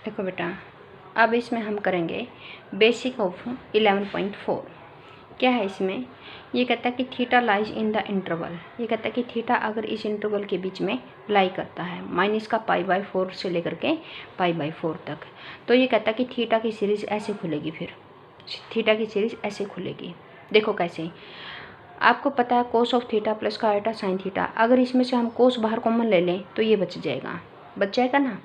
देखो बेटा, अब इसमें हम करेंगे बेसिक ऑफ 11.4। क्या है इसमें? ये कहता है कि theta lies in the interval. ये कहता है कि थीटा अगर इस इंटरवल के बीच में लाई करता है -π/4 से लेकर के π/4 तक, तो ये कहता है कि थीटा की सीरीज़ ऐसे खुलेगी। फिर थीटा की सीरीज़ ऐसे खुलेगी। देखो कैसे, आपको पता है कोस ऑफ थीटा प्लस का आयटा साइन थीटा। अगर इसमें से हम कोस बाहर कॉमन ले लें तो ये बच जाएगा ना।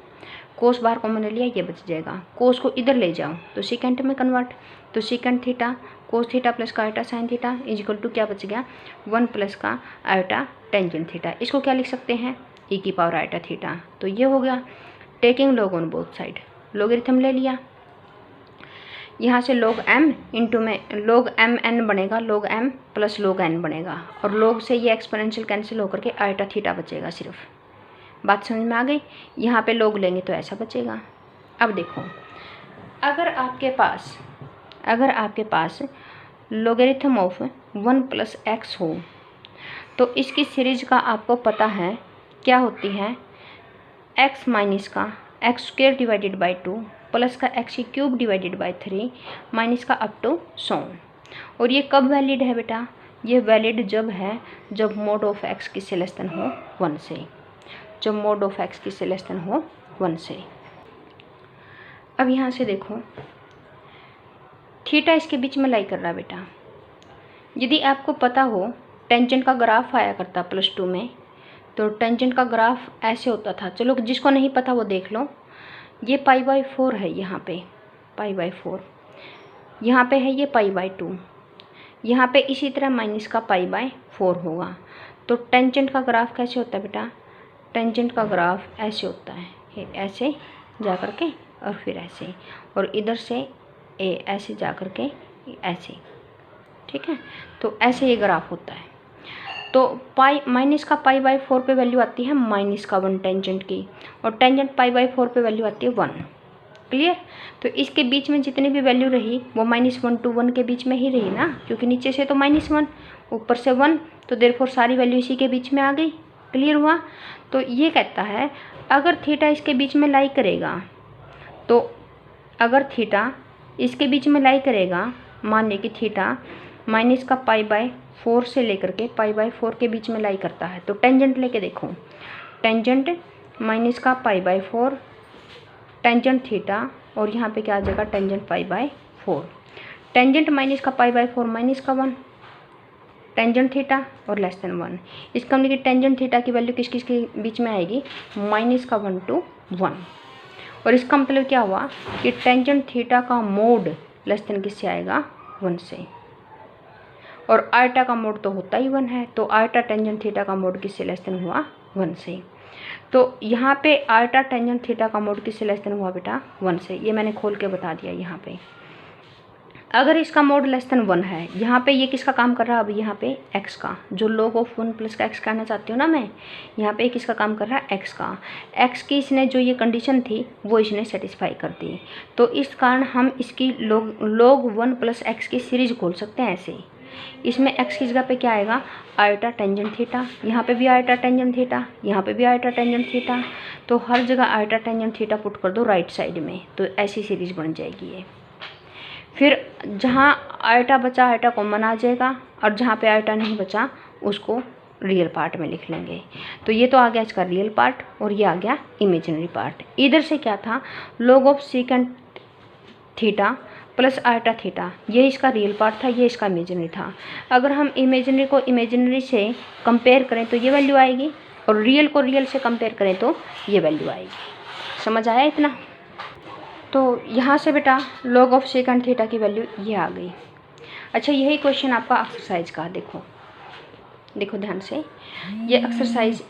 कोस बाहर कॉमन ले लिया, ये बच जाएगा। कोस को इधर ले जाओ तो सेकेंड में कन्वर्ट, तो second theta cos theta plus का iota sine theta is equal to क्या बच गया, 1 प्लस का आयटा टेंजेंट थीटा। इसको क्या लिख सकते हैं, e की पावर आयटा थीटा। तो ये हो गया taking log on both side, logarithm ले लिया। यहाँ से log m इंटू में log m n बनेगा, log m plus log n बनेगा, और log से ये एक्सपोनेंशियल कैंसिल होकर के आयटा थीटा बचेगा सिर्फ। बात समझ में आ गई? यहाँ पे log लेंगे तो ऐसा बचेगा। अब देखो, अगर आपके पास लॉगरिथम ऑफ 1 प्लस एक्स हो तो इसकी सीरीज का आपको पता है क्या होती है, x माइनस का x square divided by 2 plus का x cube divided by 3 minus का अप टू 100। और ये कब वैलिड है बेटा? ये वैलिड जब है जब मोड ऑफ एक्स किससे लेस देन हो 1 से, जब मोड ऑफ एक्स किससे लेस देन हो 1 से। अब यहाँ से देखो, थीटा इसके बीच में लाई कर रहा है बेटा। यदि आपको पता हो टेंजेंट का ग्राफ आया करता +2 में, तो टेंजेंट का ग्राफ ऐसे होता था। चलो जिसको नहीं पता वो देख लो। ये π/4 है, यहाँ पे π/4, यहाँ पे है ये π/2, यहाँ पे इसी तरह माइनस का π/4 होगा। तो टेंजेंट का ग्राफ कैसे होता है बेटा? टेंजेंट का ग्राफ ऐसे होता है, ये ऐसे जा कर के और फिर ऐसे, और इधर से ऐसे जा कर के ऐसे, ठीक है। तो ऐसे ये ग्राफ होता है। तो माइनस का π/4 पे वैल्यू आती है -1 टेंजेंट की, और टेंजेंट π/4 पे वैल्यू आती है 1। क्लियर? तो इसके बीच में जितनी भी वैल्यू रही वो -1 to 1 के बीच में ही रही ना, क्योंकि नीचे से तो -1 ऊपर से 1, तो देयरफॉर सारी वैल्यू इसी के बीच में आ गई। क्लियर हुआ? तो ये कहता है अगर थीटा इसके बीच में लाई करेगा, तो अगर थीटा इसके बीच में लाई करेगा, मान लें कि थीटा माइनस का π/4 से लेकर के π/4 के बीच में लाई करता है, तो टेंजेंट लेके देखो, टेंजेंट माइनस का π/4 टेंजेंट थीटा, और यहाँ पे क्या आ जाएगा, टेंजेंट π/4। टेंजेंट माइनस का π/4 माइनस का 1 टेंजेंट थीटा और लेस देन 1। इसका मतलब कि टेंजेंट थीटा की वैल्यू किस किस के बीच में आएगी, -1 to 1। और इसका मतलब क्या हुआ कि टेंजेंट थीटा का मोड लेस देन किससे आएगा, 1 से। और आयटा का मोड तो होता ही 1 है, तो आयटा टेंजेंट थीटा का मोड किससे लेस देन हुआ, 1 से। तो यहाँ पे आयटा टेंजेंट थीटा का मोड किससे लेस देन हुआ बेटा, 1 से। ये मैंने खोल के बता दिया। यहाँ पे अगर इसका मोड लेस देन 1 है, यहाँ पे ये किसका काम कर रहा है, अभी यहाँ पे x का, जो log ऑफ 1 प्लस का x कहना चाहती हूँ ना मैं, यहाँ पे किसका काम कर रहा है, x का। x की इसने जो ये कंडीशन थी वो इसने सेटिस्फाई कर दी, तो इस कारण हम इसकी log 1 प्लस x की सीरीज खोल सकते हैं ऐसे। इसमें x की जगह पे क्या आएगा, आयटा टेंजेंट थीटा, यहाँ पे भी आयटा टेंजेंट थीटा, यहाँ पे भी आयटा टेंजेंट थीटा, तो हर जगह आयटा टेंजेंट थीटा पुट कर दो राइट साइड में, तो ऐसी सीरीज बन जाएगी ये। फिर जहाँ आयटा बचा आयटा कॉमन आ जाएगा, और जहाँ पे आयटा नहीं बचा उसको रियल पार्ट में लिख लेंगे। तो ये तो आ गया इसका रियल पार्ट, और ये आ गया इमेजिनरी पार्ट। इधर से क्या था, log of second theta plus eta theta, ये इसका रियल पार्ट था, ये इसका इमेजिनरी था। अगर हम इमेजिनरी को इमेजिनरी से कंपेयर करें तो ये वैल्यू आएगी, और रियल को रियल से कंपेयर करें तो ये वैल्यू आएगी। समझ आया इतना? तो यहाँ से बेटा log ऑफ सेकेंड थीटा की वैल्यू ये आ गई। अच्छा, यही क्वेश्चन आपका एक्सरसाइज का, देखो ध्यान से, ये एक्सरसाइज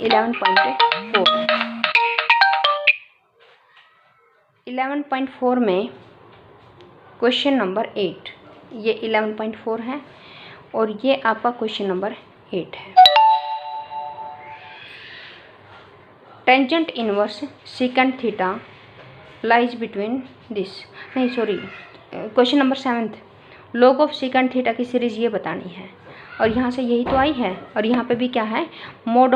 11.4 में क्वेश्चन नंबर 8, ये 11.4 है और ये आपका क्वेश्चन नंबर 8 है। Tangent inverse second theta lies between this, नहीं sorry, question number 7, log of second theta की सीरीज़ ये बतानी है, और यहाँ से यही तो आई है। और यहाँ पे भी क्या है, mod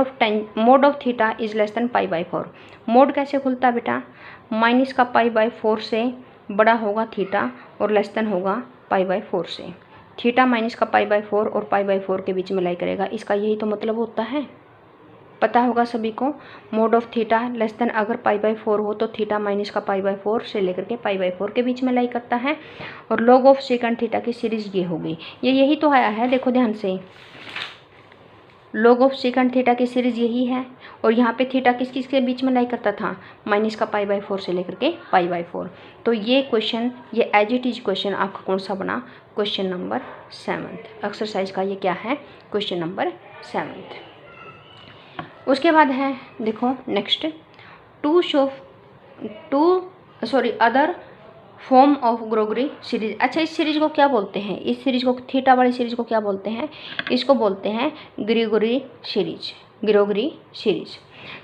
of theta is less than π/4। Mod कैसे खुलता है बेटा, माइनस का π/4 से बड़ा होगा थीटा और लेस देन होगा π/4 से। थीटा माइनस का π/4 और π/4 के बीच में लाई करेगा, इसका यही तो मतलब होता है। पता होगा सभी को, mode of theta less than अगर π/4 हो तो थीटा माइनस का π/4 से लेकर के π/4 के बीच में लाई करता है। और लॉग ऑफ सेकंड थीटा की सीरीज ये होगी, ये यही तो आया है, देखो ध्यान से, लॉग ऑफ सेकंड थीटा की सीरीज यही है। और यहाँ पे थीटा किस किस के बीच में लाई करता था, माइनस का π/4 से लेकर के π/4। तो ये क्वेश्चन, ये एज इट इज क्वेश्चन आपका कौन सा बना, क्वेश्चन नंबर 7 एक्सरसाइज का। ये क्या है, क्वेश्चन नंबर 7। उसके बाद है देखो next, other form of Gregory series. अच्छा, इस सीरीज को क्या बोलते हैं, इस सीरीज को, थीटा वाली सीरीज को क्या बोलते हैं, इसको बोलते हैं ग्रेगोरी सीरीज, ग्रेगोरी सीरीज।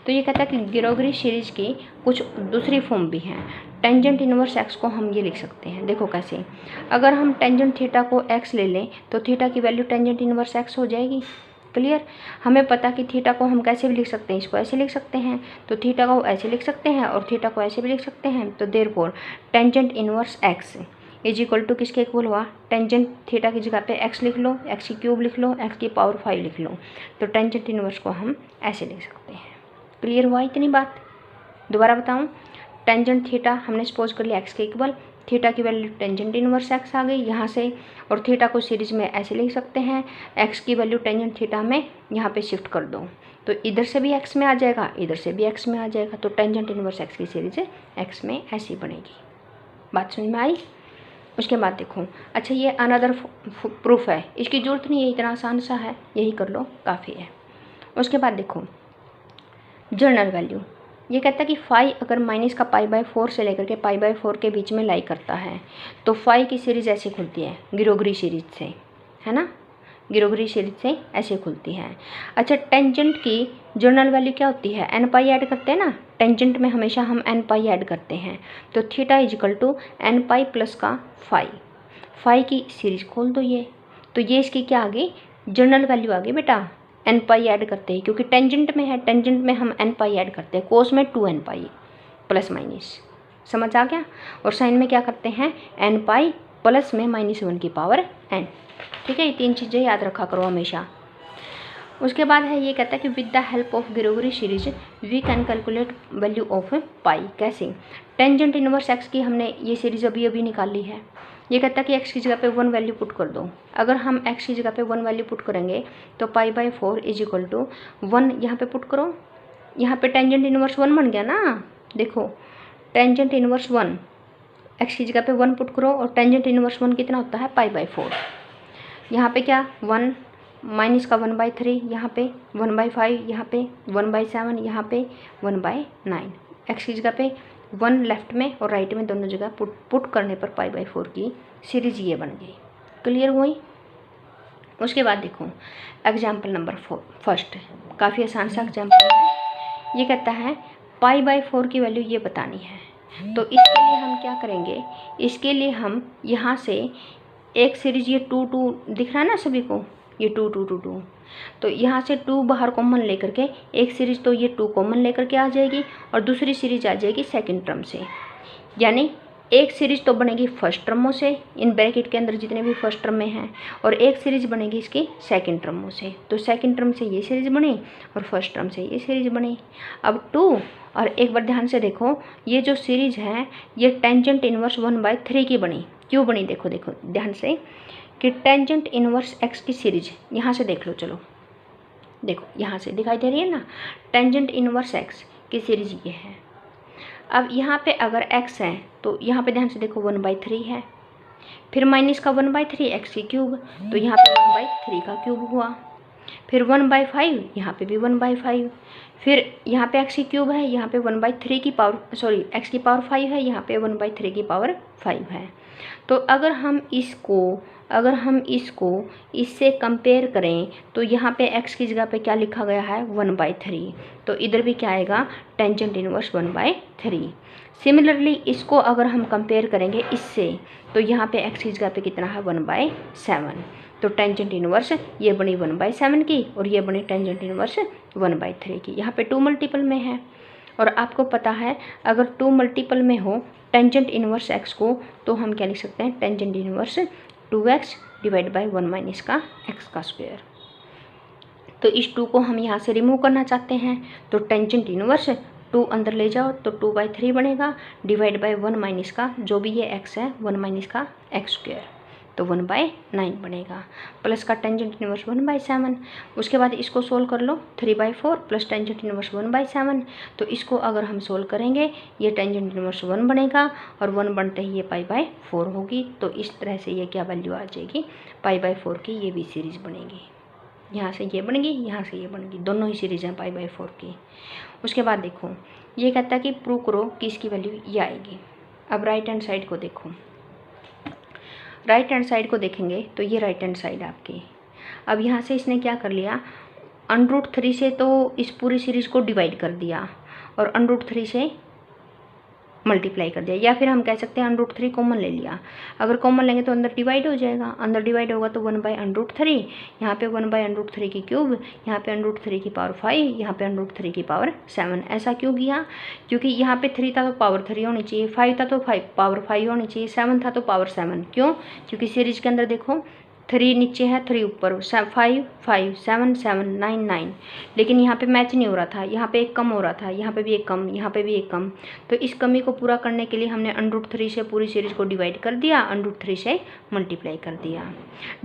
तो ये कहता है कि ग्रेगोरी सीरीज की कुछ दूसरी फॉर्म भी हैं। टेंजेंट इनवर्स एक्स को हम ये लिख सकते हैं, देखो कैसे, अगर हम टेंजेंट थीटा को एक्स ले लें तो थीटा की वैल्यू टेंजेंट इनवर्स एक्स हो जाएगी। क्लियर, हमें पता कि थीटा को हम कैसे भी लिख सकते हैं, इसको ऐसे लिख सकते हैं, तो थीटा को ऐसे लिख सकते हैं और थीटा को ऐसे भी लिख सकते हैं। तो therefore tangent inverse x is equal to किसके इक्वल हुआ, टेंजेंट थीटा की जगह पे एक्स लिख लो, एक्स की क्यूब लिख लो, एक्स की पावर 5 लिख लो, तो टेंजेंट इनवर्स को हम ऐसे लिख सकते हैं। क्लियर हुआ इतनी बात? दोबारा बताऊँ, टेंजेंट थीटा हमने सपोज कर लिया एक्स के इक्वल, थीटा की वैल्यू टेंजेंट इनवर्स एक्स आ गई यहाँ से, और थीटा को सीरीज में ऐसे लिख सकते हैं, एक्स की वैल्यू टेंजेंट थीटा में यहाँ पे शिफ्ट कर दो, तो इधर से भी एक्स में आ जाएगा, इधर से भी एक्स में आ जाएगा, तो टेंजेंट इनवर्स एक्स की सीरीज एक्स में ऐसी बनेगी। बात समझ में आई? उसके बाद देखो, अच्छा ये अनदर प्रूफ है, इसकी ज़रूरत नहीं है, इतना आसान सा है, यही कर लो काफ़ी है। उसके बाद देखो जनरल वैल्यू, ये कहता है कि फाई अगर माइनस का π/4 से लेकर के π/4 के बीच में लाई करता है तो फाई की सीरीज़ ऐसे खुलती है ग्रेगोरी सीरीज से, है ना, ग्रेगोरी सीरीज से ऐसे खुलती है। अच्छा, टेंजेंट की जनरल वैल्यू क्या होती है, n पाई ऐड करते हैं ना, टेंजेंट में हमेशा हम n पाई ऐड करते हैं, तो theta is equal to n pi plus का फाई की सीरीज खोल दो ये, तो ये इसकी क्या आ गई, जनरल वैल्यू आ गई बेटा, n पाई ऐड करते हैं, क्योंकि टेंजेंट में है, टेंजेंट में हम n पाई ऐड करते हैं, कोस में 2n पाई प्लस माइनस, समझ आ गया। और साइन में क्या करते हैं, n पाई प्लस में -1 की पावर n। ठीक है, ये 3 चीज़ें याद रखा करो हमेशा। उसके बाद है, ये कहता है कि with the help of Gregory series we can calculate value of pi. कैसे, टेंजेंट इनवर्स एक्स की हमने ये सीरीज अभी निकाली है। ये कहता है कि x की जगह पे 1 वैल्यू पुट कर दो, अगर हम x की जगह पे 1 वैल्यू पुट करेंगे तो π/4 इज इक्वल टू 1 यहाँ पे पुट करो, यहाँ पे टेंजेंट इनवर्स 1 बन गया ना, देखो टेंजेंट इनवर्स 1, x की जगह पे 1 पुट करो, और टेंजेंट इनवर्स 1 कितना होता है, π/4। यहाँ पे क्या 1 माइनस का 1/3, यहाँ पे 1/5, यहाँ पे 1/7, यहाँ पे 1/9, x की जगह पे 1 लेफ्ट में और राइट में दोनों जगह पुट करने पर π/4 की सीरीज ये बन गई। क्लियर हुई? उसके बाद देखो एग्जाम्पल नंबर 1, काफ़ी आसान सा एग्जाम्पल है। ये कहता है π/4 की वैल्यू ये बतानी है, तो इसके लिए हम क्या करेंगे, इसके लिए हम यहाँ से एक सीरीज, ये 2 दिख रहा है ना सभी को, ये 2 तो यहाँ से 2 बाहर कॉमन लेकर के एक सीरीज, तो ये 2 कॉमन लेकर के आ जाएगी और दूसरी सीरीज आ जाएगी सेकंड टर्म से, यानी एक सीरीज तो बनेगी फर्स्ट टर्मों से, इन ब्रैकेट के अंदर जितने भी फर्स्ट टर्म में हैं, और एक सीरीज बनेगी इसकी सेकंड टर्मों से, तो सेकंड टर्म से ये सीरीज बनी और फर्स्ट टर्म से ये सीरीज बनी। अब 2, और एक बार ध्यान से देखो, ये जो सीरीज है ये टेंजेंट इनवर्स 1/3 की बनी, क्यों बनी, देखो ध्यान से, कि टेंजेंट इनवर्स एक्स की सीरीज, यहाँ से देख लो, चलो देखो यहाँ से दिखाई दे रही है ना, टेंजेंट इनवर्स एक्स की सीरीज ये है। अब यहाँ पे अगर x है तो यहाँ पे ध्यान से देखो 1/3 है, फिर माइनस का 1/3 एक्स की क्यूब, तो यहाँ पे 1/3 का क्यूब हुआ, फिर 1/5, यहाँ पे भी 1/5, फिर यहाँ पे x की क्यूब है, यहाँ पे 1/3 की पावर, सॉरी x की पावर 5 है, यहाँ पे 1/3 की पावर 5 है। तो अगर हम इसको इससे कंपेयर करें तो यहाँ पे x की जगह पे क्या लिखा गया है, 1/3, तो इधर भी क्या आएगा, टेंजेंट इनवर्स 1/3। सिमिलरली इसको अगर हम कंपेयर करेंगे इससे, तो यहाँ पे x की जगह पे कितना है, 1/7, तो टेंजेंट इनवर्स ये बनी 1/7 की और ये बनी टेंजेंट इनवर्स 1/3 की। यहाँ पे 2 मल्टीपल में है। और आपको पता है अगर 2 मल्टीपल में हो टेंजेंट इनवर्स x को, तो हम क्या लिख सकते हैं, tangent inverse 2x divide by 1 minus का x का स्क्वायर। तो इस 2 को हम यहाँ से रिमूव करना चाहते हैं, तो टेंजेंट इनवर्स 2 अंदर ले जाओ तो 2/3 बनेगा, डिवाइड बाय 1 माइनस का जो भी ये x है 1 माइनस का x स्क्वायर, तो 1/9 बनेगा, प्लस का टेंजेंट इनवर्स 1/7। उसके बाद इसको सोल्व कर लो, 3/4 प्लस टेंजेंट इनवर्स 1/7। तो इसको अगर हम सोल्व करेंगे ये टेंजेंट इनवर्स 1 बनेगा और 1 बनते ही ये π/4 होगी। तो इस तरह से ये क्या वैल्यू आ जाएगी, π/4 की ये भी सीरीज बनेगी। यहाँ से ये बनेगी, यहाँ से ये बनेगी, दोनों ही सीरीज हैं π/4 की। उसके बाद देखो ये कहता है कि प्रूव करो कि इसकी वैल्यू ये आएगी। अब राइट हैंड साइड को देखो, राइट हैंड साइड को देखेंगे तो ये राइट हैंड साइड आपकी। अब यहाँ से इसने क्या कर लिया, √3 से तो इस पूरी सीरीज़ को डिवाइड कर दिया और √3 से मल्टीप्लाई कर दिया, या फिर हम कह सकते हैं √3 कॉमन ले लिया। अगर कॉमन लेंगे तो अंदर डिवाइड हो जाएगा, अंदर डिवाइड होगा तो 1/√3, यहाँ पे 1/√3 की क्यूब, यहाँ पे √3 की पावर 5, यहाँ पे √3 की पावर 7। ऐसा क्यों किया, क्योंकि यहाँ पे 3 था तो पावर 3 होनी चाहिए, 5 था तो पावर 5 होनी चाहिए, 7 था तो पावर 7। क्यों, क्योंकि सीरीज के अंदर देखो 3 नीचे है, 3 ऊपर, 5 5 7 7 9 9, लेकिन यहाँ पे मैच नहीं हो रहा था, यहाँ पे एक कम हो रहा था, यहाँ पे भी एक कम, यहाँ पे भी एक कम। तो इस कमी को पूरा करने के लिए हमने √3 से पूरी सीरीज को डिवाइड कर दिया, √3 से मल्टीप्लाई कर दिया।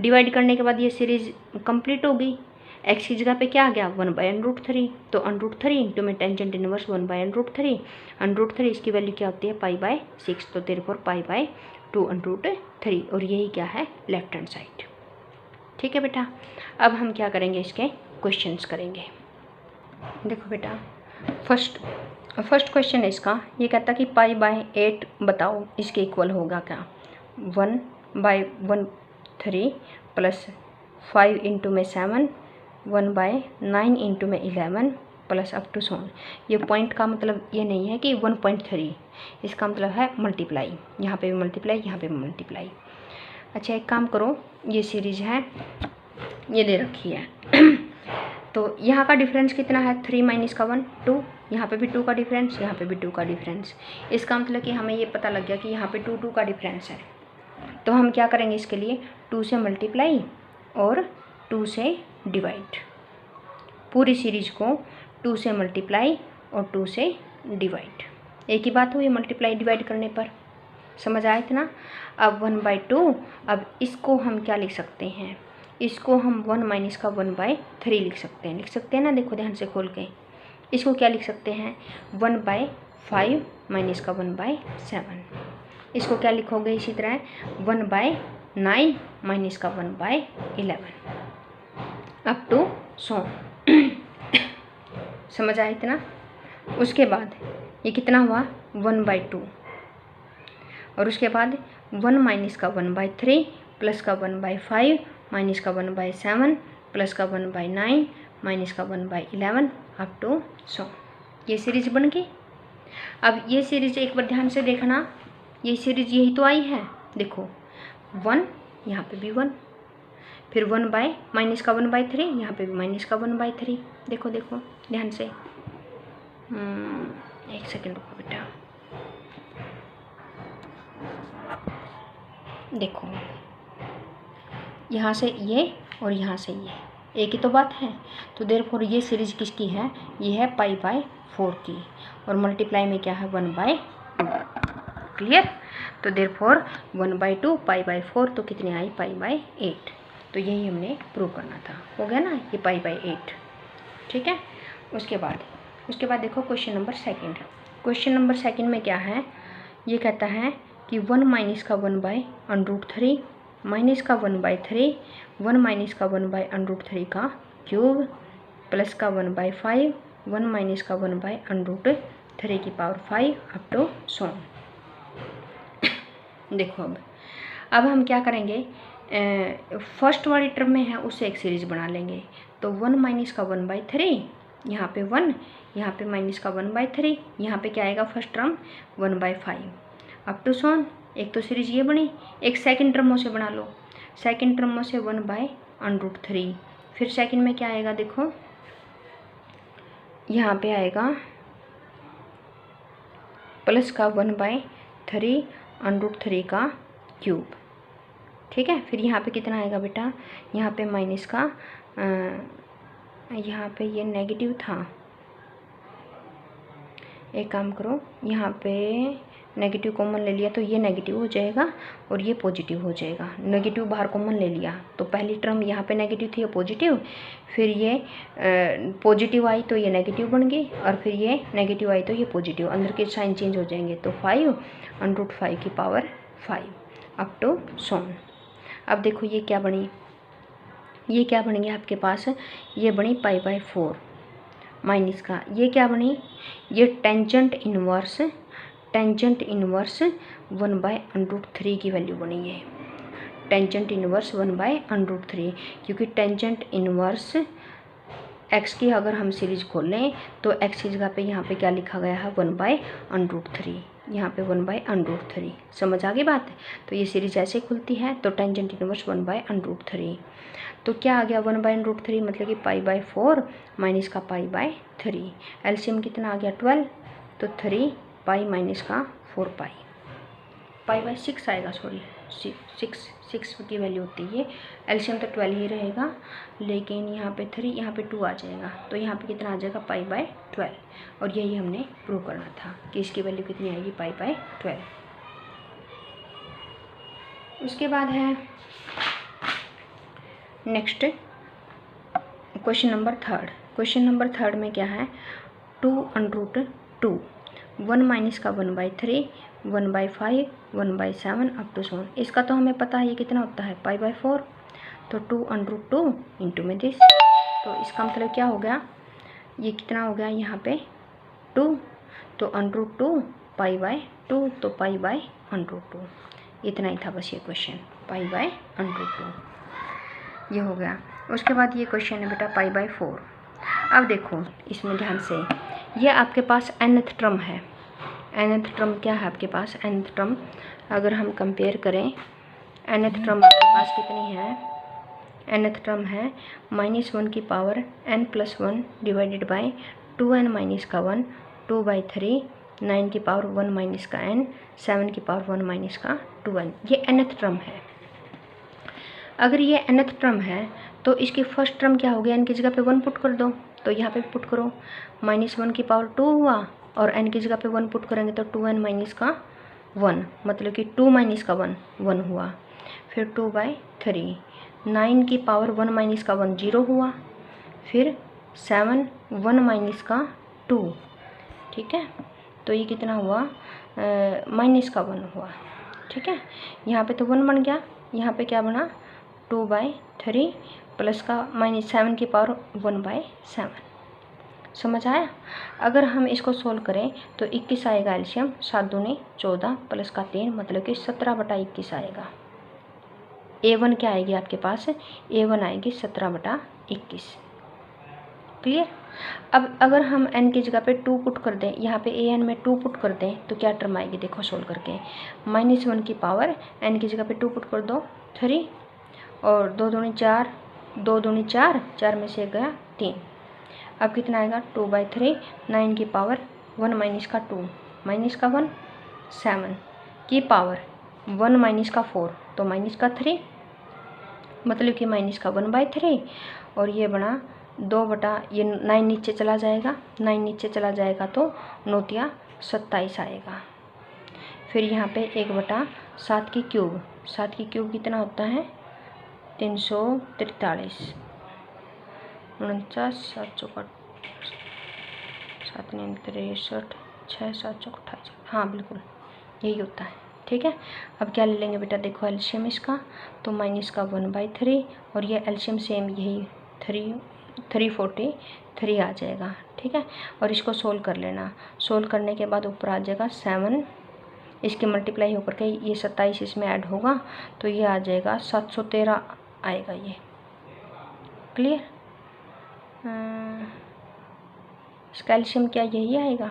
डिवाइड करने के बाद ये सीरीज कंप्लीट हो गई। एक्स की जगह पे क्या आ गया, 1/√3, तो √3 इंटू में टेंजेंट इनवर्स 1/√3, √3 इसकी वैल्यू क्या होती है π/6, तो देयरफॉर π/2√3, और यही क्या है, लेफ्ट हैंड साइड। ठीक है बेटा, अब हम क्या करेंगे, इसके क्वेश्चंस करेंगे। देखो बेटा फर्स्ट क्वेश्चन है इसका, ये कहता कि π/8 बताओ इसके इक्वल होगा क्या, 1/13 प्लस 5 इंटू में 7, 1/9 इंटू में 11 प्लस अप टू सोन। ये पॉइंट का मतलब ये नहीं है कि 1.3, इसका मतलब है मल्टीप्लाई, यहाँ पे भी मल्टीप्लाई, यहाँ पे भी मल्टीप्लाई। अच्छा एक काम करो, ये सीरीज है, ये दे रखी है तो यहाँ का डिफरेंस कितना है, 3 माइनस का 1 2, यहाँ पे भी 2 का डिफरेंस, यहाँ पे भी 2 का डिफरेंस। इसका मतलब कि हमें ये पता लग गया कि यहाँ पे 2 2 का डिफरेंस है। तो हम क्या करेंगे, इसके लिए 2 से मल्टीप्लाई और 2 से डिवाइड, पूरी सीरीज को 2 से मल्टीप्लाई और 2 से डिवाइड। एक ही बात हुई मल्टीप्लाई डिवाइड करने पर, समझ आया इतना। अब 1/2, अब इसको हम क्या लिख सकते हैं, इसको हम 1 माइनस का 1/3 लिख सकते हैं ना, देखो ध्यान से खोल के। इसको क्या लिख सकते हैं, 1/5 माइनस का 1/7। इसको क्या लिखोगे इसी तरह, 1/9 माइनस का 1/11 अप टू सो। समझ आया इतना। उसके बाद ये कितना हुआ, 1/2, और उसके बाद 1 माइनस का 1/3 प्लस का 1/5 माइनस का 1/7 प्लस का 1/9 माइनस का 1/11 अप टू सो। ये सीरीज बन गई। अब ये सीरीज एक बार ध्यान से देखना, ये सीरीज यही तो आई है, देखो 1, यहाँ पे भी 1, फिर 1 माइनस का 1/3, यहाँ पे भी माइनस का 1/3। देखो देखो ध्यान से, एक सेकेंड रुको बेटा, देखो यहाँ से ये और यहाँ से ये एक ही तो बात है। तो देयरफॉर ये सीरीज किसकी है, ये है π/4 की, और मल्टीप्लाई में क्या है 1/2। क्लियर। तो देयरफॉर 1/2 π/4, तो कितनी आई π/8। तो यही हमने प्रूव करना था, हो गया ना ये π/8। ठीक है। उसके बाद देखो question number second. Question number second में क्या है, ये कहता है कि 1 माइनस का 1/√3 माइनस का 1/3, 1 माइनस का 1/√3 का क्यूब प्लस का 1/5, 1 माइनस का 1/√3 की पावर 5 अप टू सो। देखो अब हम क्या करेंगे, फर्स्ट वाली टर्म में है उससे एक सीरीज बना लेंगे। तो 1 माइनस का 1/3, यहाँ पे 1, यहाँ पे माइनस का 1/3, यहाँ पे क्या आएगा फर्स्ट टर्म 1/5 अप टू सोन। एक तो सीरीज ये बनी, एक सेकंड टर्मों से बना लो। सेकंड टर्मों से 1/√3, फिर सेकंड में क्या आएगा, देखो यहाँ पे आएगा प्लस का 1/3 √3 का क्यूब। ठीक है, फिर यहाँ पे कितना आएगा बेटा, यहाँ पे माइनस का यहाँ पे ये नेगेटिव था, एक काम करो, यहाँ पे नेगेटिव कॉमन ले लिया तो ये नेगेटिव हो जाएगा और ये पॉजिटिव हो जाएगा। नेगेटिव बाहर कॉमन ले लिया तो पहली टर्म यहाँ पे नेगेटिव थी, ये पॉजिटिव, फिर ये पॉजिटिव आई तो ये नेगेटिव बन गई, और फिर ये नेगेटिव आई तो ये पॉजिटिव, अंदर के साइन चेंज हो जाएंगे। तो 5 √5 की पावर 5 अप टू सोन। अब देखो ये क्या बनी, ये क्या बनेंगे आपके पास, ये बनी π/4 माइनस का, ये क्या बनी, ये टेंजेंट इनवर्स 1/√3 की वैल्यू बनी है। टेंजेंट इनवर्स 1/√3, क्योंकि टेंजेंट इनवर्स x की अगर हम सीरीज खोलें तो x की जगह पे यहाँ पे क्या लिखा गया है, 1/√3, यहाँ पे 1/√3। समझ आ गई बात। तो ये सीरीज ऐसे खुलती है, तो टेंजेंट इनवर्स 1/√3। तो क्या आ गया 1/√3, मतलब कि π/4 माइनस का π/3। एलसीएम कितना आ गया 12, तो 3 पाई माइनस का 4 पाई, π/6 आएगा, सॉरी 6 की वैल्यू होती है। एलसीएम तो 12 ही रहेगा, लेकिन यहाँ पे 3, यहाँ पे 2 आ जाएगा, तो यहाँ पे कितना आ जाएगा π/12। और यही हमने प्रूव करना था कि इसकी वैल्यू कितनी आएगी, π/12। उसके बाद है next question number 3। Question number 3 में क्या है, 2 √2, 1 माइनस का 1/3, 1/5, 1/7 अप टू सोन। इसका तो हमें पता है ये कितना होता है, π/4। तो 2 √2 इंटू में दिस, तो इसका मतलब क्या हो गया, ये कितना हो गया यहाँ पे 2, तो √2 π/2, तो π/√2। इतना ही था बस ये क्वेश्चन, π/√2 ये हो गया। उसके बाद ये क्वेश्चन है बेटा π/4। अब देखो इसमें ध्यान से, ये आपके पास nth टर्म है। nth टर्म क्या है आपके पास, nth टर्म अगर हम कंपेयर करें, nth टर्म आपके पास कितनी है, nth टर्म है -1 की power n+1 divided by 2n minus का 1, 2/3, 9 की पावर 1 माइनस का n, 7 की पावर 1 माइनस का 2n। ये nth टर्म है। अगर ये nth टर्म है तो इसकी फर्स्ट टर्म क्या हो गया, n की जगह पे 1 पुट कर दो, तो यहाँ पे पुट करो, -1 की पावर 2 हुआ, और n की जगह पे 1 पुट करेंगे तो 2n माइनस का 1, मतलब कि 2 माइनस का 1 1 हुआ। फिर 2/3, 9 की पावर 1 माइनस का 1 0 हुआ। फिर 7 1 माइनस का 2, ठीक है, तो ये कितना हुआ, माइनस का 1 हुआ। ठीक है, यहाँ पे तो 1 बन गया, यहाँ पे क्या बना 2/3 प्लस का -7 की पावर 1/7। समझ आया। अगर हम इसको सोल्व करें तो 21 आएगा एलसीएम, 7 दूनी 14 प्लस का 3, मतलब कि 17/21 आएगा। A1 क्या आएगी आपके पास, A1 आएगी 17/21। क्लियर। अब अगर हम n की जगह पे 2 पुट कर दें, यहाँ पे an में 2 पुट कर दें तो क्या टर्म आएगी, देखो सोल्व करके, -1 की पावर n की जगह पे 2 पुट कर दो 3, और 2 दूनी 4, 2 दूनी 4, 4 में से गया 3। अब कितना आएगा 2/3, 9 की पावर 1 माइनस का 2 माइनस का 1, 7 की पावर 1 माइनस का 4, तो माइनस का 3, मतलब कि माइनस का 1/3, और ये बना 2 ये 9 नीचे चला जाएगा, 9 नीचे चला जाएगा तो 9 27 आएगा। फिर यहाँ पे 1/7 की क्यूब, 7 की क्यूब कितना होता है 343, 49 7 चौका 7 63 6 7 चौक 28, हाँ बिल्कुल यही होता है। ठीक है, अब क्या ले लेंगे बेटा, देखो एलसीएम इसका, तो माइनस का 1/3, और ये एलसीएम सेम यही 343 आ जाएगा। ठीक है, और इसको सोल्व कर लेना, सोल्व करने के बाद ऊपर आ जाएगा 7, इसके मल्टीप्लाई होकर के ये 27 इसमें ऐड होगा, तो ये आ जाएगा 713 आएगा ये। क्लियर। इसका एलसीएम क्या यही आएगा,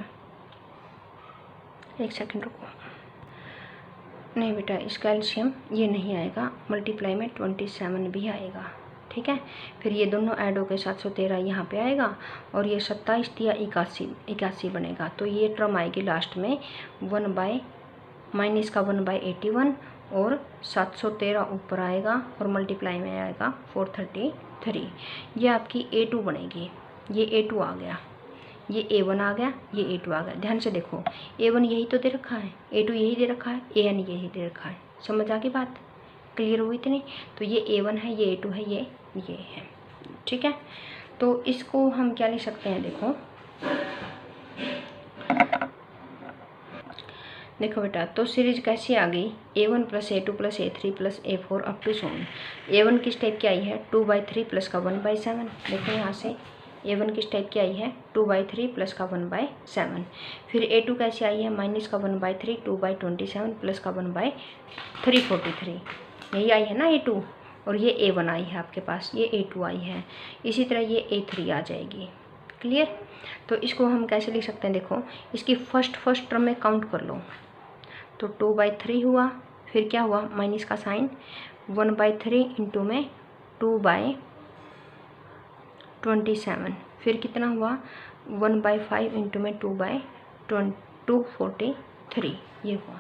एक सेकंड रुको, नहीं बेटा इसका एलसीएम ये नहीं आएगा, मल्टीप्लाई में 27 भी आएगा। ठीक है। फिर ये दोनों ऐड होकर 713 यहाँ पे आएगा और ये 27 या 81 बनेगा। तो ये टर्म आएगी लास्ट में 1/-1/81 और 713 ऊपर आएगा और मल्टीप्लाई में आएगा 433। ये आपकी A2 बनेगी। ये A2 आ गया, ये A1 आ गया, ये A2 आ गया। ध्यान से देखो, A1 यही तो दे रखा है, A2 यही दे रखा है, AN यही दे रखा है। समझ आ गई बात? क्लियर हुई इतनी? तो ये A1 है, ये A2 है, ये है। ठीक है, तो इसको हम क्या लिख सकते हैं? देखो बेटा, तो सीरीज कैसी आ गई? A1 + A2 + A3 + A4 up to Son. A1 किस टाइप की आई है? 2/3 प्लस का 1/7। देखो यहाँ से A1 किस टाइप की आई है? 2/3 प्लस का 1/7। फिर A2 कैसी आई है? -1/3 2/27 प्लस का 1/343। यही आई है ना A2। और ये A1 आई है आपके पास, ये A2 आई है। इसी तरह ये A3 आ जाएगी। क्लियर? तो इसको हम कैसे लिख सकते हैं? देखो, इसकी फर्स्ट टर्म में काउंट कर लो। तो 2/3 हुआ, फिर क्या हुआ? माइनस का साइन, 1/3 इंटू में 2/27, फिर कितना हुआ? 1/5 इंटू में 2/243, ये हुआ।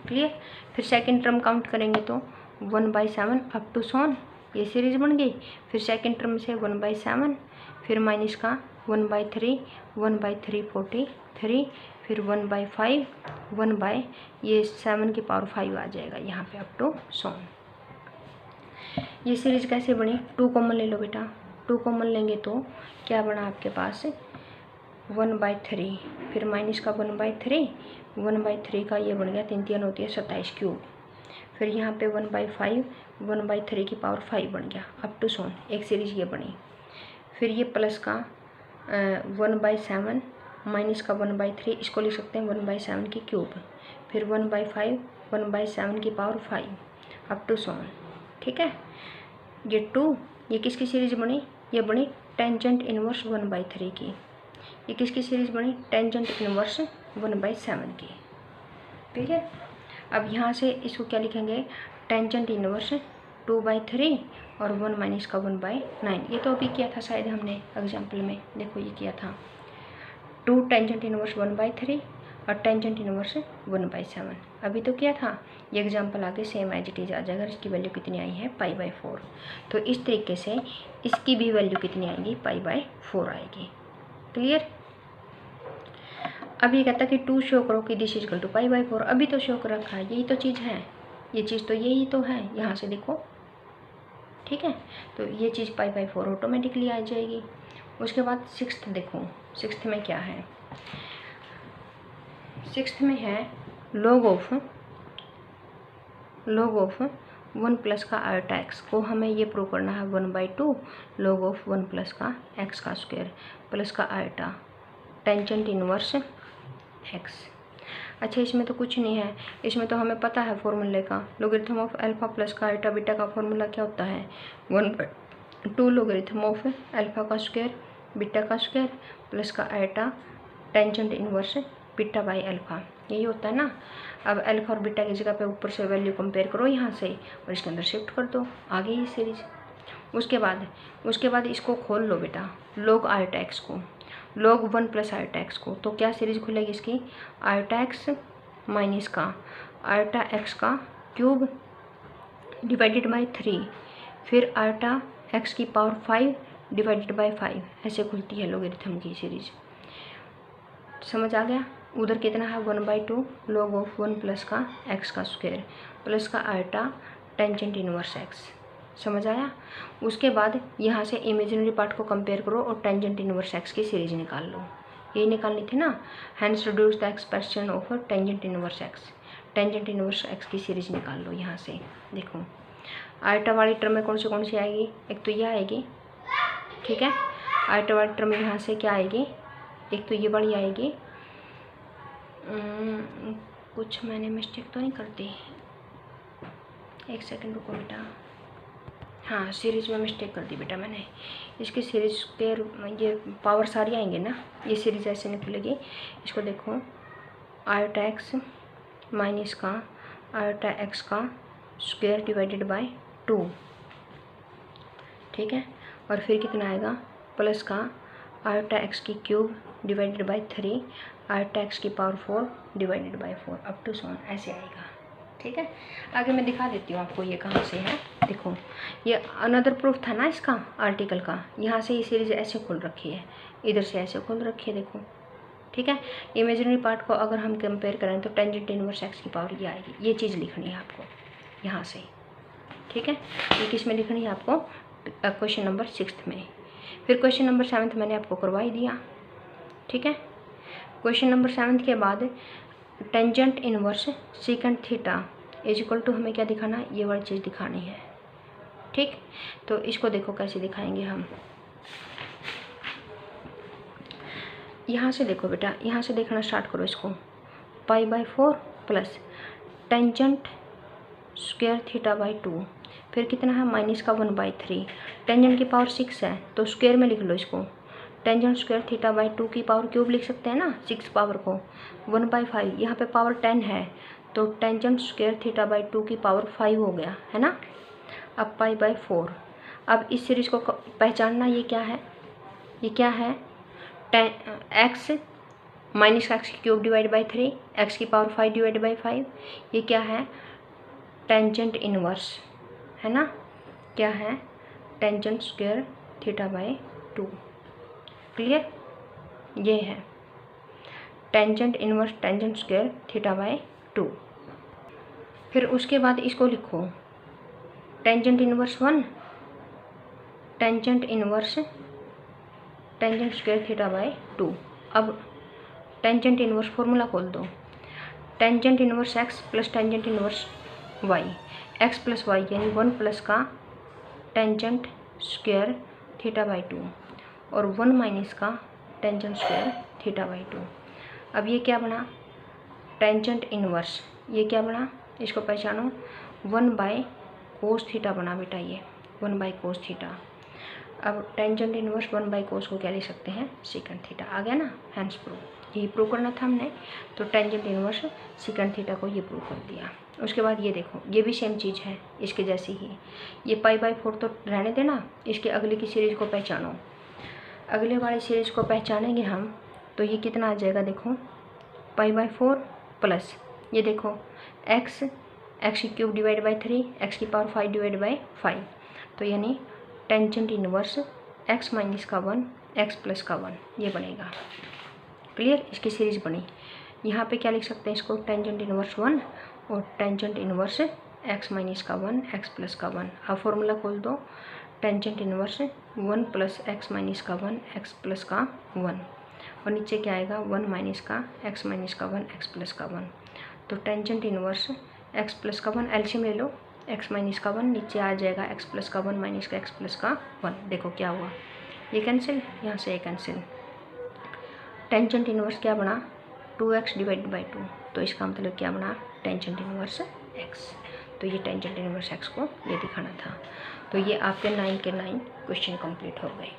क्लियर? फिर सेकंड टर्म काउंट करेंगे तो 1/7 अप टू सोन, ये सीरीज बन गई। फिर सेकंड टर्म से 1/7, फिर माइनस का 1/3 1/343, फिर 1/5 ये 7 की पावर 5 आ जाएगा यहाँ पे अप टू सोन। ये सीरीज कैसे बनी? 2 कॉमन ले लो बेटा। 2 कॉमन लेंगे तो क्या बना आपके पास? 1/3, फिर माइनस का 1/3 का ये बन गया 3 3 होती है 27 क्यूब। फिर यहाँ पे 1/5 1/3 की पावर 5 बन गया अप टू सोन, एक सीरीज ये बनी। फिर ये प्लस का 1/7 माइनस का 1/3, इसको लिख सकते हैं 1/7 की क्यूब। फिर 1/5 1/7 की पावर 5 अप टू सोन। ठीक है, ये 2, ये किसकी सीरीज बनी? ये बनी टेंजेंट इनवर्स 1/3 की। ये किसकी सीरीज बनी? टेंजेंट इनवर्स 1/7 की। ठीक है, अब यहाँ से इसको क्या लिखेंगे? टेंजेंट इनवर्स 2/3 और 1 माइनस का 1/9। ये तो अभी किया था शायद हमने एग्जाम्पल में, देखो ये किया था 2 टेंजेंट इनवर्स 1/3 और टेंजेंट इनवर्स 1/7, अभी तो किया था। ये एग्जाम्पल आगे सेम एज इट इज आ जाएगा। इसकी वैल्यू कितनी आई है? π/4। तो इस तरीके से इसकी भी वैल्यू कितनी आएगी? π/4 आएगी। क्लियर? अब ये कहता है कि 2 शो करो कि दिस इक्वल टू π/4। अभी तो शो कर रखा है, यही तो चीज़ है, ये चीज़ तो यही तो है, यहाँ से देखो। ठीक है, तो ये चीज़ π/4 ऑटोमेटिकली आ जाएगी। उसके बाद 6th देखो, 6th में क्या है? 6th में है log ऑफ 1 प्लस का आयोटा x को हमें ये प्रूव करना है 1/2 log ऑफ 1 प्लस का x का स्क्वायर प्लस का आयोटा टेंजेंट इनवर्स x। अच्छा, इसमें तो कुछ नहीं है, इसमें तो हमें पता है फॉर्मूले का। लोगरिथम ऑफ अल्फा प्लस का आयोटा बीटा का फॉर्मूला क्या होता है? 1/2 लोगरिथम ऑफ अल्फा का स्क्वायर बीटा का स्क्वायर प्लस का iota tangent inverse beta by alpha, यही होता है ना। अब अल्फा और बीटा की जगह पे ऊपर से वैल्यू कंपेयर करो यहाँ से और इसके अंदर शिफ्ट कर दो, आ गई ये सीरीज। उसके बाद इसको खोल लो बेटा, log आयोटा x को, log 1 प्लस आयोटा x को। तो क्या सीरीज खुलेगी इसकी? आयोटा x माइनस का आयोटा x का क्यूब डिवाइडेड बाई 3, फिर आयोटा x की पावर 5 डिवाइडेड बाई 5, ऐसे खुलती है लोगरिथम की सीरीज। समझ आ गया? उधर कितना है? 1/2 log ऑफ 1 प्लस का x का स्क्वायर प्लस का आयोटा टेंजेंट इनवर्स x। समझ आया? उसके बाद यहाँ से इमेजिनरी पार्ट को कंपेयर करो और टेंजेंट इनवर्स x की सीरीज निकाल लो। यही निकालनी थी ना। Hence reduce the expression of tangent inverse x। Tangent inverse x की सीरीज निकाल लो यहाँ से। देखो, आयोटा वाली टर्म में कौन सी आएगी? एक तो यह आएगी, ठीक है। आयोटा वाली टर्म यहाँ से क्या आएगी? एक तो ये वाली आएगी, कुछ मैंने मिस्टेक तो नहीं करती, एक सेकंड रुको बेटा। हाँ, सीरीज में मिस्टेक कर दी बेटा मैंने। इसकी सीरीज के ये पावर सारी आएंगे ना, ये सीरीज ऐसे निकलेगी। इसको देखो, आयोटा x माइनस का आयोटा x का स्क्वायर डिवाइडेड बाय 2 ठीक है। और फिर कितना आएगा प्लस का आयोटा एक्स की cube divided by 3 iota x की power 4 divided by 4 up to सॉन ऐसे आएगा। ठीक है, आगे मैं दिखा देती हूँ आपको ये कहाँ से है। देखो ये अनदर प्रूफ था ना इसका आर्टिकल का, यहाँ से ये सीरीज ऐसे खुल रखी है, इधर से ऐसे खुल रखी है देखो। ठीक है, इमेजिनरी पार्ट को अगर हम कंपेयर करें तो टेंजेंट इनवर्स एक्स की पावर ये आएगी। ये चीज़ लिखनी है आपको यहाँ से। ठीक है, ये किस में लिखनी है आपको, क्वेश्चन नंबर 6 में। फिर क्वेश्चन नंबर 7 मैंने आपको करवा ही दिया। ठीक है, क्वेश्चन नंबर 7 के बाद tangent inverse secant theta is equal to हमें क्या दिखाना है, ये वाली चीज़ दिखानी है। ठीक, तो इसको देखो कैसे दिखाएंगे हम। यहाँ से देखो बेटा, यहाँ से देखना स्टार्ट करो इसको। π/4 plus tangent square theta by 2, फिर कितना है माइनस का 1/3। टेंजेंट की पावर 6 है तो स्क्वायर में लिख लो इसको। टेंजेंट स्क्वायर थीटा बाई 2 की पावर क्यूब लिख सकते हैं ना, 6 पावर को 1/5। यहाँ पे पावर 10 है तो टेंजेंट स्क्वायर थीटा बाई 2 की पावर 5 हो गया है ना। अब π/4, अब इस सीरीज को पहचानना, ये क्या है, ये क्या है, एक्स माइनस का एक्स की क्यूब डिवाइड बाई 3 एक्स की पावर 5 डिवाइड बाई 5, ये क्या है टेंजेंट इनवर्स है ना, क्या है tangent square theta by 2। Clear, ये है tangent inverse tangent square theta by 2। फिर उसके बाद इसको लिखो tangent inverse 1 tangent inverse tangent square theta by 2। अब टेंजेंट इनवर्स फॉर्मूला खोल दो, tangent inverse x plus tangent inverse y, x plus y यानी 1 प्लस का टेंजेंट स्क्वायर थीटा बाई 2 और 1 माइनस का टेंजेंट स्क्वायर थीटा बाई 2। अब ये क्या बना टेंजेंट इनवर्स, ये क्या बना, इसको पहचानो 1 बाई कोस थीटा बना बेटा, ये 1 बाई कोस थीटा। अब टेंजेंट इनवर्स 1 बाई कोस को क्या लिख सकते हैं सीकेंट थीटा, आ गया ना, हैंस प्रूफ। यही प्रूव करना था हमने, तो टेंजेंट इनवर्स सीकेंट थीटा को ये प्रूव कर दिया। उसके बाद ये देखो, ये भी सेम चीज़ है इसके जैसी ही, ये π/4 तो रहने देना, इसके अगले की सीरीज़ को पहचानो। अगले वाली सीरीज़ को पहचानेंगे हम तो ये कितना आ जाएगा, देखो π/4 प्लस ये देखो एक्स की क्यूब डिवाइड बाई 3 एक्स की पावर 5 डिवाइड बाई 5, तो यानी टेंजेंट इनवर्स एक्स माइनस का 1 एक्स प्लस का 1 ये बनेगा। क्लियर, इसकी सीरीज बनी। यहाँ पे क्या लिख सकते हैं इसको, टेंजेंट इनवर्स 1 और टेंजेंट इनवर्स एक्स माइनस का 1 एक्स प्लस का 1। अब फॉर्मूला खोल दो, tangent inverse 1 plus x minus का 1 एक्स प्लस का 1 और नीचे क्या आएगा 1 माइनस का एक्स माइनस का 1 एक्स प्लस का 1। तो टेंजेंट इनवर्स एक्स प्लस का 1 एलसीएम ले लो, एक्स माइनस का 1 नीचे आ जाएगा एक्स प्लस का 1 माइनस का एक्स प्लस का 1। देखो क्या हुआ, ये कैंसिल, यहाँ से ये कैंसिल। टेंजेंट इनवर्स क्या बना 2x डिवाइड बाई 2, तो इसका मतलब क्या बना टेंजेंट इनवर्स x। तो ये टेंजेंट इनवर्स x को ये दिखाना था। तो ये आपके 9 के 9 क्वेश्चन कंप्लीट हो गए।